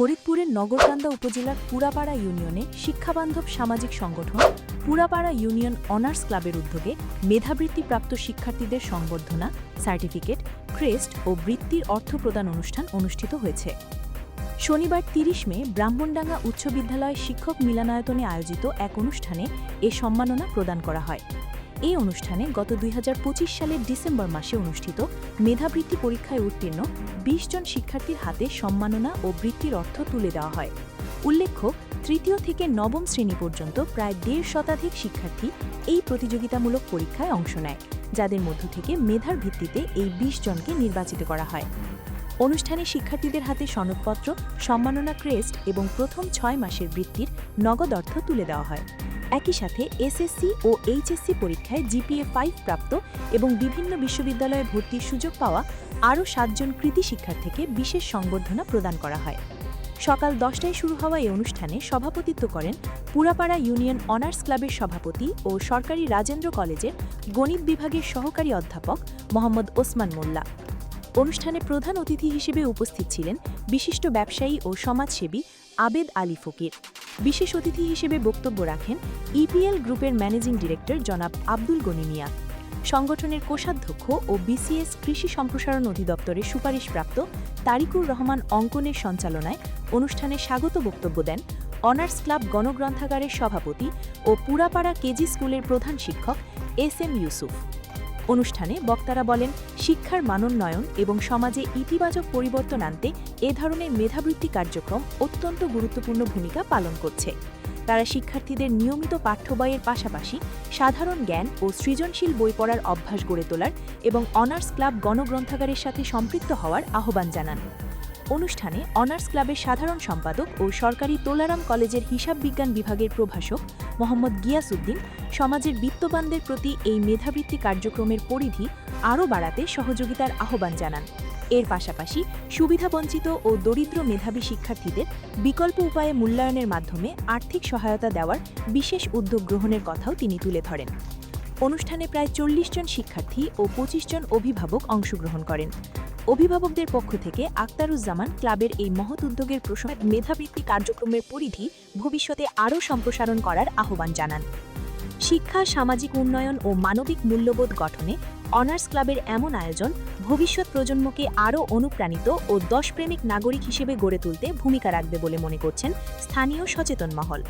ফরিদপুরের নগরকান্দা উপজেলার পুরাপাড়া ইউনিয়নে শিক্ষাবান্ধব সামাজিক সংগঠন পুরাপাড়া ইউনিয়ন অনার্স ক্লাবের উদ্যোগে মেধাবৃত্তিপ্রাপ্ত শিক্ষার্থীদের সংবর্ধনা, সার্টিফিকেট, ক্রেস্ট ও বৃত্তির অর্থ প্রদান অনুষ্ঠান অনুষ্ঠিত হয়েছে। শনিবার ৩০ মে ব্রাহ্মণডাঙ্গা উচ্চ বিদ্যালয় শিক্ষক মিলনায়তনে আয়োজিত এক অনুষ্ঠানে এ সম্মাননা প্রদান করা হয়। এই অনুষ্ঠানে গত ২০২৫ সালের ডিসেম্বর মাসে অনুষ্ঠিত মেধাবৃত্তি পরীক্ষায় উত্তীর্ণ ২০ জন শিক্ষার্থীর হাতে সম্মাননা ও বৃত্তির অর্থ তুলে দেওয়া হয়। উল্লেখ্য, তৃতীয় থেকে নবম শ্রেণী পর্যন্ত প্রায় ১.৫ শতাধিক শিক্ষার্থী এই প্রতিযোগিতামূলক পরীক্ষায় অংশ নেয়, যাদের মধ্য থেকে মেধার ভিত্তিতে এই ২০ জনকে নির্বাচিত করা হয়। অনুষ্ঠানে শিক্ষার্থীদের হাতে সনদপত্র, সম্মাননা ক্রেস্ট এবং প্রথম ৬ মাসের বৃত্তির নগদ অর্থ তুলে দেওয়া হয়। একই সাথে এসএসসি ও এইচএসসি পরীক্ষায় জিপিএ 5 প্রাপ্ত এবং বিভিন্ন বিশ্ববিদ্যালয়ে ভর্তির সুযোগ পাওয়া আরও ৭ জন কৃতী শিক্ষার্থীকে বিশেষ সংবর্ধনা প্রদান করা হয়। সকাল ১০টায় শুরু হওয়া এই অনুষ্ঠানে সভাপতিত্ব করেন পুরাপাড়া ইউনিয়ন অনার্স ক্লাবের সভাপতি ও সরকারি রাজেন্দ্র কলেজের গণিত বিভাগের সহকারী অধ্যাপক মোহাম্মদ ওসমান মোল্লা। অনুষ্ঠানে প্রধান অতিথি হিসেবে উপস্থিত ছিলেন বিশিষ্ট ব্যবসায়ী ও সমাজসেবী আবেদ আলী ফকির। বিশেষ অতিথি হিসেবে বক্তব্য রাখেন ইপিএল গ্রুপের ম্যানেজিং ডিরেক্টর জনাব আব্দুল গনি মিয়া। সংগঠনের কোষাধ্যক্ষ ও বিসিএস কৃষি সম্প্রসারণ অধিদপ্তরের সুপারিশপ্রাপ্ত তারিকুর রহমান অঙ্কনের সঞ্চালনায় অনুষ্ঠানে স্বাগত বক্তব্য দেন অনার্স ক্লাব গণগ্রন্থাগারের সভাপতি ও পুরাপাড়া কেজি স্কুলের প্রধান শিক্ষক এস.এম. ইউসুফ। অনুষ্ঠানে বক্তারা বলেন, শিক্ষার মানোন্নয়ন এবং সমাজে ইতিবাচক পরিবর্তন আনতে এ ধরনের মেধাবৃত্তি কার্যক্রম অত্যন্ত গুরুত্বপূর্ণ ভূমিকা পালন করছে। তারা শিক্ষার্থীদের নিয়মিত পাঠ্য বইয়ের পাশাপাশি সাধারণ জ্ঞান ও সৃজনশীল বই পড়ার অভ্যাস গড়ে তোলার এবং অনার্স ক্লাব গণগ্রন্থাগারের সাথে সম্পৃক্ত হওয়ার আহ্বান জানান। অনুষ্ঠানে অনার্স ক্লাবের সাধারণ সম্পাদক ও সরকারি তোলারাম কলেজের হিসাব বিজ্ঞান বিভাগের প্রভাষক মোহাম্মদ গিয়াসউদ্দিন সমাজের বিত্তবানদের প্রতি এই মেধাবৃত্তি কার্যক্রমের পরিধি আরও বাড়াতে সহযোগিতার আহ্বান জানান। এর পাশাপাশি সুবিধাবঞ্চিত ও দরিদ্র মেধাবী শিক্ষার্থীদের বিকল্প উপায়ে মূল্যায়নের মাধ্যমে আর্থিক সহায়তা দেওয়ার বিশেষ উদ্যোগ গ্রহণের কথাও তিনি তুলে ধরেন। অনুষ্ঠানে প্রায় ৪০ জন শিক্ষার্থী ও ২৫ জন অভিভাবক অংশগ্রহণ করেন। অভিভাবকদের পক্ষ থেকে আক্তারুজ্জামান ক্লাবের এই মহৎ উদ্যোগের প্রশংসায় মেধাবৃত্তি কার্যক্রমের পরিধি ভবিষ্যতে আরও সম্প্রসারণ করার আহ্বান জানান। শিক্ষা, সামাজিক উন্নয়ন ও মানবিক মূল্যবোধ গঠনে অনার্স ক্লাবের এমন আয়োজন ভবিষ্যৎ প্রজন্মকে আরও অনুপ্রাণিত ও দেশপ্রেমিক নাগরিক হিসেবে গড়ে তুলতে ভূমিকা রাখবে বলে মনে করছেন স্থানীয় সচেতন মহল।